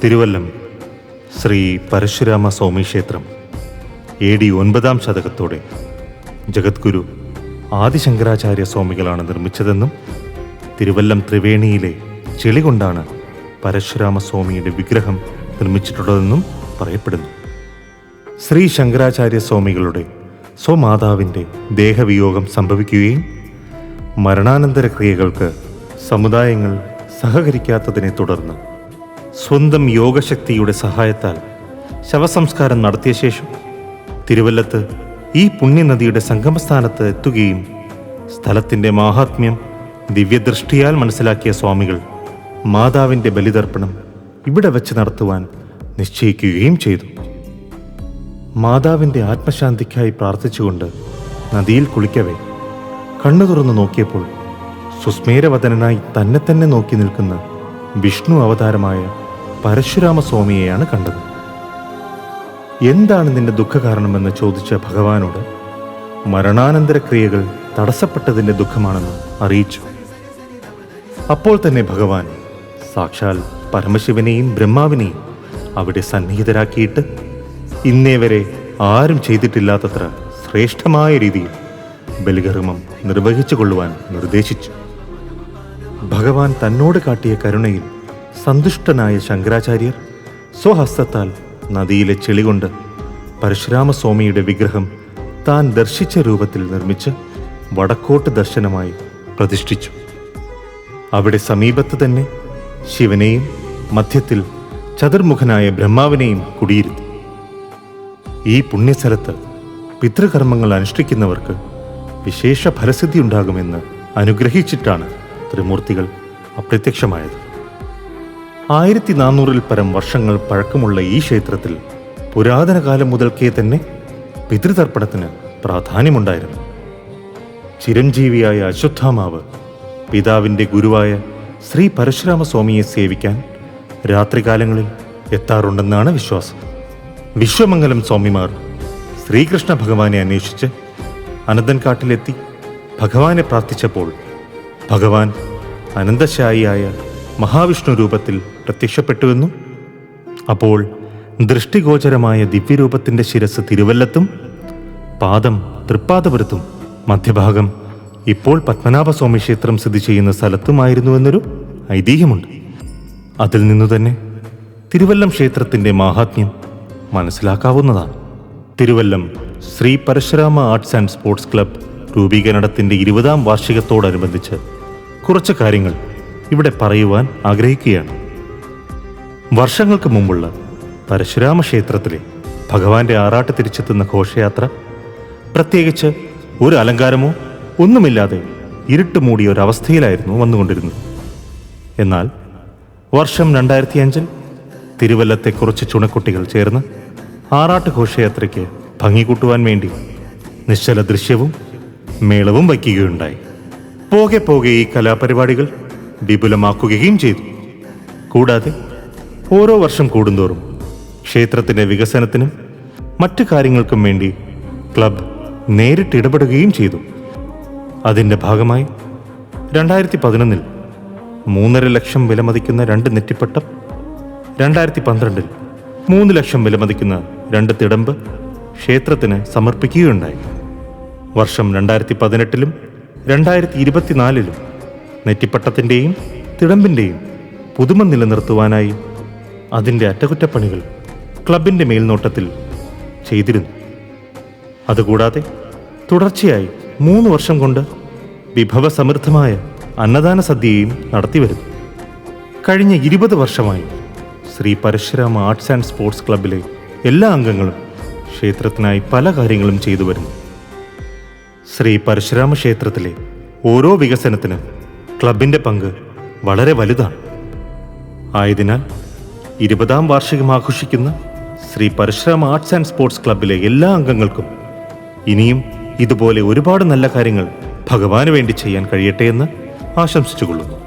തിരുവല്ലം ശ്രീ പരശുരാമ സ്വാമി ക്ഷേത്രം AD 9-ാം ശതകത്തോടെ ജഗദ്ഗുരു ആദിശങ്കരാചാര്യ സ്വാമികളാണ് നിർമ്മിച്ചതെന്നും തിരുവല്ലം ത്രിവേണിയിലെ ചെളി കൊണ്ടാണ് പരശുരാമസ്വാമിയുടെ വിഗ്രഹം നിർമ്മിച്ചിട്ടുള്ളതെന്നും പറയപ്പെടുന്നു. ശ്രീ ശങ്കരാചാര്യ സ്വാമികളുടെ സ്വമാതാവിൻ്റെ ദേഹവിയോഗം സംഭവിക്കുകയും മരണാനന്തര ക്രിയകൾക്ക് സമുദായങ്ങൾ സഹകരിക്കാത്തതിനെ തുടർന്ന് സ്വന്തം യോഗശക്തിയുടെ സഹായത്താൽ ശവസംസ്കാരം നടത്തിയ ശേഷം തിരുവല്ലത്ത് ഈ പുണ്യനദിയുടെ സംഗമസ്ഥാനത്ത് എത്തുകയും സ്ഥലത്തിൻ്റെ മാഹാത്മ്യം ദിവ്യദൃഷ്ടിയാൽ മനസ്സിലാക്കിയ സ്വാമികൾ മാതാവിൻ്റെ ബലിതർപ്പണം ഇവിടെ വെച്ച് നടത്തുവാൻ നിശ്ചയിക്കുകയും ചെയ്തു. മാതാവിൻ്റെ ആത്മശാന്തിക്കായി പ്രാർത്ഥിച്ചുകൊണ്ട് നദിയിൽ കുളിക്കവേ കണ്ണു തുറന്നു നോക്കിയപ്പോൾ സുസ്മേരവദനായി തന്നെ നോക്കി നിൽക്കുന്ന വിഷ്ണു അവതാരമായ പരശുരാമസ്വാമിയെയാണ് കണ്ടത്. എന്താണ് നിന്റെ ദുഃഖകാരണമെന്ന് ചോദിച്ച ഭഗവാനോട് മരണാനന്തര ക്രിയകൾ തടസ്സപ്പെട്ടതിൻ്റെ ദുഃഖമാണെന്ന് അറിയിച്ചു. അപ്പോൾ തന്നെ ഭഗവാൻ സാക്ഷാൽ പരമശിവനെയും ബ്രഹ്മാവിനെയും അവിടെ സന്നിഹിതരാക്കിയിട്ട് ഇന്നേ വരെ ആരും ചെയ്തിട്ടില്ലാത്തത്ര ശ്രേഷ്ഠമായ രീതിയിൽ ബലികർമ്മം നിർവഹിച്ചു കൊള്ളുവാൻ നിർദ്ദേശിച്ചു. ഭഗവാൻ തന്നോട് കാട്ടിയ കരുണയിൽ സന്തുഷ്ടനായ ശങ്കരാചാര്യർ സ്വഹസ്തത്താൽ നദിയിലെ ചെളി കൊണ്ട് പരശുരാമസ്വാമിയുടെ വിഗ്രഹം താൻ ദർശിച്ച രൂപത്തിൽ നിർമ്മിച്ച് വടക്കോട്ട് ദർശനമായി പ്രതിഷ്ഠിച്ചു. അവിടെ സമീപത്ത് തന്നെ ശിവനെയും മധ്യത്തിൽ ചതുർമുഖനായ ബ്രഹ്മാവിനെയും കുടിയിരുത്തി. ഈ പുണ്യസ്ഥലത്ത് പിതൃകർമ്മങ്ങൾ അനുഷ്ഠിക്കുന്നവർക്ക് വിശേഷ ഫലസിദ്ധി ഉണ്ടാകുമെന്ന് അനുഗ്രഹിച്ചിട്ടാണ് ത്രിമൂർത്തികൾ അപ്രത്യക്ഷമായത്. 1400-ൽ പരം വർഷങ്ങൾ പഴക്കമുള്ള ഈ ക്ഷേത്രത്തിൽ പുരാതന കാലം മുതൽക്കേ തന്നെ പിതൃതർപ്പണത്തിന് പ്രാധാന്യമുണ്ടായിരുന്നു. ചിരഞ്ജീവിയായ അശ്വത്ഥാമാവ് പിതാവിൻ്റെ ഗുരുവായ ശ്രീ പരശുരാമസ്വാമിയെ സേവിക്കാൻ രാത്രികാലങ്ങളിൽ എത്താറുണ്ടെന്നാണ് വിശ്വാസം. വിശ്വമംഗലം സ്വാമിമാർ ശ്രീകൃഷ്ണ ഭഗവാനെ അന്വേഷിച്ച് അനന്തൻകാട്ടിലെത്തി ഭഗവാനെ പ്രാർത്ഥിച്ചപ്പോൾ ഭഗവാൻ അനന്തശായിയായ മഹാവിഷ്ണു രൂപത്തിൽ പ്രത്യക്ഷപ്പെട്ടുവെന്നും അപ്പോൾ ദൃഷ്ടിഗോചരമായ ദിവ്യരൂപത്തിൻ്റെ ശിരസ് തിരുവല്ലത്തും പാദം തൃപ്പാദപുരത്തും മധ്യഭാഗം ഇപ്പോൾ പത്മനാഭസ്വാമി ക്ഷേത്രം സ്ഥിതി ചെയ്യുന്ന സ്ഥലത്തുമായിരുന്നുവെന്നൊരു ഐതിഹ്യമുണ്ട്. അതിൽ നിന്നു തന്നെ തിരുവല്ലം ക്ഷേത്രത്തിൻ്റെ മാഹാത്മ്യം മനസ്സിലാക്കാവുന്നതാണ്. Thiruvallam Sri Parashurama arts and sports club രൂപീകരണത്തിൻ്റെ 20-ാം വാർഷികത്തോടനുബന്ധിച്ച് കുറച്ച് കാര്യങ്ങൾ ഇവിടെ പറയുവാൻ ആഗ്രഹിക്കുകയാണ്. വർഷങ്ങൾക്ക് മുമ്പുള്ള പരശുരാമ ക്ഷേത്രത്തിലെ ഭഗവാന്റെ ആറാട്ട് തിരിച്ചെത്തുന്ന ഘോഷയാത്ര പ്രത്യേകിച്ച് ഒരു അലങ്കാരമോ ഒന്നുമില്ലാതെ ഇരുട്ട് മൂടിയ ഒരവസ്ഥയിലായിരുന്നു വന്നുകൊണ്ടിരുന്നത്. എന്നാൽ വർഷം 2005-ൽ തിരുവല്ലത്തെ കുറച്ച് ചുണക്കുട്ടികൾ ചേർന്ന് ആറാട്ട് ഘോഷയാത്രയ്ക്ക് ഭംഗി കൂട്ടുവാൻ വേണ്ടി നിശ്ചല ദൃശ്യവും മേളവും വയ്ക്കുകയുണ്ടായി. പോകെ പോകെ ഈ കലാപരിപാടികൾ വിപുലമാക്കുകയും ചെയ്തു. കൂടാതെ ഓരോ വർഷം കൂടുന്തോറും ക്ഷേത്രത്തിൻ്റെ വികസനത്തിനും മറ്റു കാര്യങ്ങൾക്കും വേണ്ടി ക്ലബ് നേരിട്ട് ഇടപെടുകയും ചെയ്തു. അതിൻ്റെ ഭാഗമായി 2011-ൽ 3.5 ലക്ഷം വിലമതിക്കുന്ന 2 നെറ്റിപ്പട്ടം, 2012-ൽ 3 ലക്ഷം വിലമതിക്കുന്ന 2 തിടമ്പ് ക്ഷേത്രത്തിന് സമർപ്പിക്കുകയുണ്ടായി. വർഷം 2018-ലും 2024-ലും നെറ്റിപ്പട്ടത്തിൻ്റെയും തിടമ്പിൻ്റെയും പുതുമ നിലനിർത്തുവാനായി അതിൻ്റെ അറ്റകുറ്റപ്പണികൾ ക്ലബിൻ്റെ മേൽനോട്ടത്തിൽ ചെയ്തിരുന്നു. അതുകൂടാതെ തുടർച്ചയായി 3 വർഷം കൊണ്ട് വിഭവസമൃദ്ധമായ അന്നദാന സദ്യയും നടത്തിവരുന്നു. കഴിഞ്ഞ 20 വർഷമായി Sri Parashurama arts and sports ക്ലബിലെ എല്ലാ അംഗങ്ങളും ക്ഷേത്രത്തിനായി പല കാര്യങ്ങളും ചെയ്തു വരുന്നു. ശ്രീ പരശുരാമ ക്ഷേത്രത്തിലെ ഓരോ വികസനത്തിനും ക്ലബിൻ്റെ പങ്ക് വളരെ വലുതാണ്. ആയതിനാൽ 20-ാം വാർഷികം ആഘോഷിക്കുന്ന Sri Parashurama arts and sports ക്ലബിലെ എല്ലാ അംഗങ്ങൾക്കും ഇനിയും ഇതുപോലെ ഒരുപാട് നല്ല കാര്യങ്ങൾ ഭഗവാന് വേണ്ടി ചെയ്യാൻ കഴിയട്ടെ എന്ന് ആശംസിച്ചുകൊള്ളുന്നു.